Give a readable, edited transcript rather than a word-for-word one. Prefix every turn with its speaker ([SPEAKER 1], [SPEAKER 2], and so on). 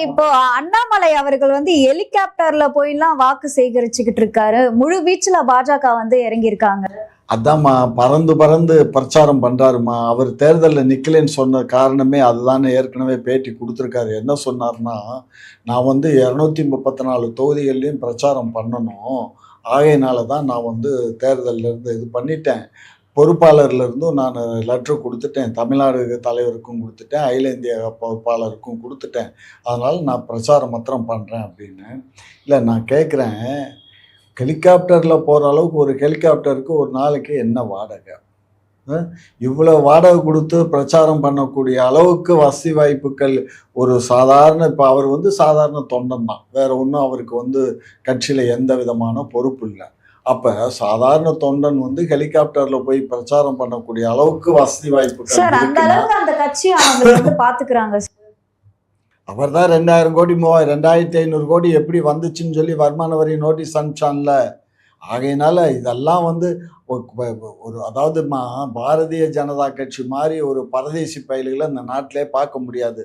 [SPEAKER 1] இப்போ அண்ணாமலை அவர்கள் வந்து ஹெலிகாப்டர்ல போயெல்லாம் வாக்கு சேகரிச்சுக்கிட்டு இருக்காரு. முழு வீச்சுல பாஜக வந்து இறங்கியிருக்காங்க.
[SPEAKER 2] அதாம்மா, பறந்து பறந்து பிரச்சாரம் பண்றாருமா. அவர் தேர்தலில் நிக்கலைன்னு சொன்ன காரணமே அதுதானே. ஏற்கனவே பேட்டி கொடுத்துருக்காரு. என்ன சொன்னார்னா, நான் வந்து 234 தொகுதிகள்லையும் பிரச்சாரம் பண்ணணும், ஆகையினால தான் நான் வந்து தேர்தலில் இருந்து இது பண்ணிட்டேன். பொறுப்பாளர்ல இருந்தும் நான் லெட்டர் கொடுத்துட்டேன். தமிழ்நாடு தலைவருக்கும் கொடுத்துட்டேன், அகில இந்திய பொறுப்பாளருக்கும் கொடுத்துட்டேன். அதனால நான் பிரச்சாரம் மாத்திரம் பண்றேன் அப்படின்னு. இல்லை, நான் கேட்குறேன், ஹெலிகாப்டர்ல போற அளவுக்கு ஒரு ஹெலிகாப்டருக்கு ஒரு நாளைக்கு என்ன வாடகை? இவ்வளோ வாடகை கொடுத்து பிரச்சாரம் பண்ணக்கூடிய அளவுக்கு வசதி வாய்ப்புகள் ஒரு சாதாரண, இப்போ அவர் வந்து சாதாரண தொண்டன் தான், வேற ஒன்றும் அவருக்கு வந்து கட்சியில் எந்த விதமான பொறுப்பு இல்லை. அப்போ சாதாரண தொண்டன் வந்து ஹெலிகாப்டர்ல போய் பிரச்சாரம் பண்ணக்கூடிய அளவுக்கு வசதி வாய்ப்புகள்
[SPEAKER 1] சார், அந்த அளவுக்கு அந்த கட்சி அவங்க வந்து பாத்துக்கிறாங்க.
[SPEAKER 2] அவர் தான் 2000 கோடி 2500 கோடி எப்படி வந்துச்சுன்னு சொல்லி வருமான வரி நோட்டீஸ் அனுப்பிச்சான்ல. ஆகையினால இதெல்லாம் வந்து ஒரு அதாவதுமா, பாரதிய ஜனதா கட்சி மாதிரி ஒரு பரதேசி பயல்களை இந்த நாட்டிலே பார்க்க முடியாது.